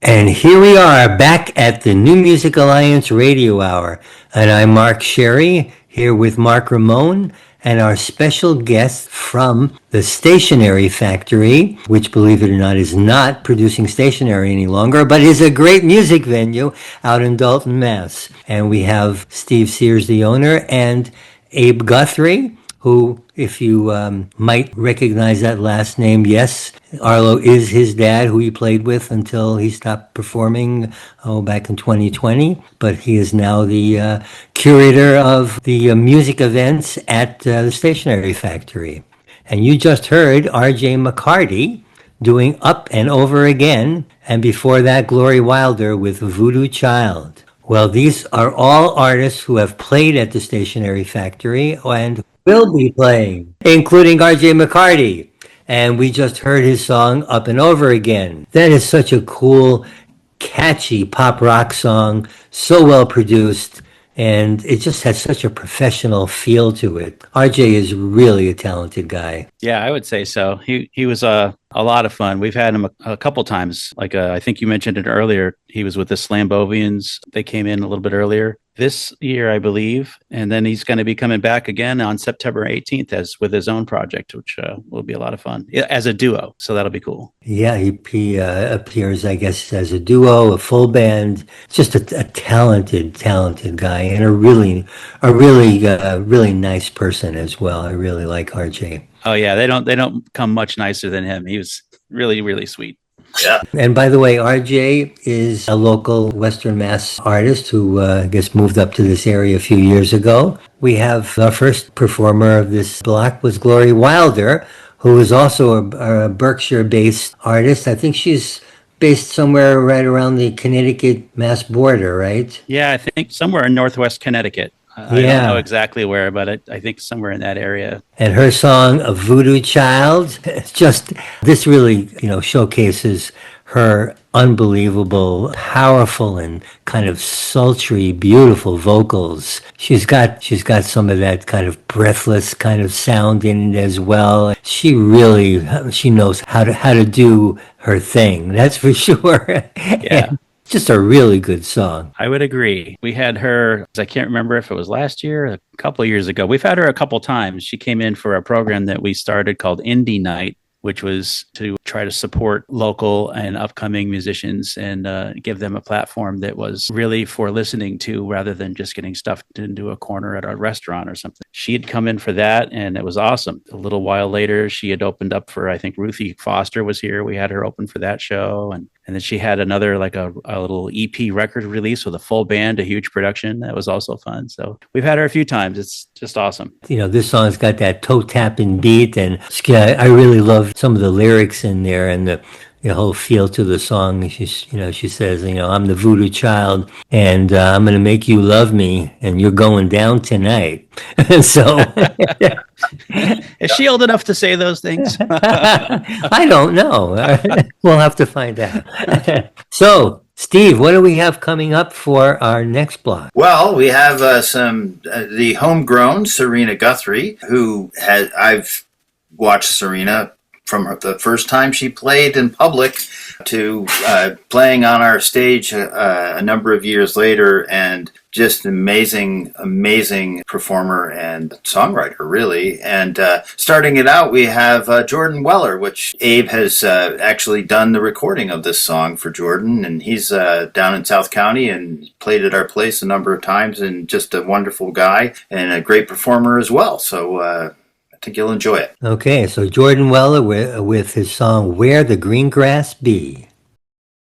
And here we are back at the New Music Alliance Radio Hour. And I'm Mark Sherry here with Mark Ramone and our special guest from the Stationery Factory, which, believe it or not, is not producing stationery any longer, but is a great music venue out in Dalton, Mass. And we have Steve Sears, the owner, and Abe Guthrie, who, if you might recognize that last name, yes, Arlo is his dad, who he played with until he stopped performing back in 2020. But he is now the curator of the music events at the Stationery Factory. And you just heard R.J. McCarty doing Up and Over Again, and before that, Glori Wilder with Voodoo Child. Well, these are all artists who have played at the Stationery Factory and will be playing, including R.J. McCarty. And we just heard his song Up and Over Again. That is such a cool, catchy pop rock song, so well produced, and it just has such a professional feel to it. RJ is really a talented guy. Yeah, I would say so. He was a lot of fun. We've had him a couple times. Like I think you mentioned it earlier. He was with the Slambovians. They came in a little bit earlier this year, I believe, and then he's going to be coming back again on September 18th as with his own project, which will be a lot of fun as a duo. So that'll be cool. Yeah, he appears, I guess, as a duo, a full band. Just a talented guy, and a really nice person as well. I really like RJ. Oh yeah, they don't come much nicer than him. He was really sweet. Yeah. And by the way, RJ is a local Western Mass artist who I guess moved up to this area a few years ago. We have our first performer of this block was Glori Wilder, who is also a Berkshire-based artist. I think she's based somewhere right around the Connecticut-Mass border, right? Yeah, I think somewhere in Northwest Connecticut. I don't know exactly where, but I think somewhere in that area. And her song, "A Voodoo Child," this really, showcases her unbelievable, powerful, and kind of sultry, beautiful vocals. She's got some of that kind of breathless kind of sound in it as well. She knows how to do her thing. That's for sure. Yeah. Just a really good song. I would agree. We had her, I can't remember if it was last year, a couple of years ago. We've had her a couple times. She came in for a program that we started called Indie Night, which was to try to support local and upcoming musicians and give them a platform that was really for listening to rather than just getting stuffed into a corner at a restaurant or something. She had come in for that, and it was awesome. A little while later, she had opened up for, I think, Ruthie Foster was here. We had her open for that show. And then she had another, like a little EP record release with a full band, a huge production. That was also fun. So we've had her a few times. It's just awesome. This song's got that toe-tapping beat, and I really love some of the lyrics in there and the whole feel to the song. She says, I'm the voodoo child, and I'm going to make you love me, and you're going down tonight. So, is she old enough to say those things? I don't know. We'll have to find out. So, Steve, what do we have coming up for our next block? Well, we have the homegrown Serena Guthrie, I've watched Serena from the first time she played in public to playing on our stage a number of years later, and just an amazing performer and songwriter, really. And starting it out, we have Jordan Weller, which Abe has actually done the recording of this song for Jordan, and he's down in South County and played at our place a number of times, and just a wonderful guy and a great performer as well. So I think you'll enjoy it. Okay, so Jordan Weller with his song "Where the Green Grass Be."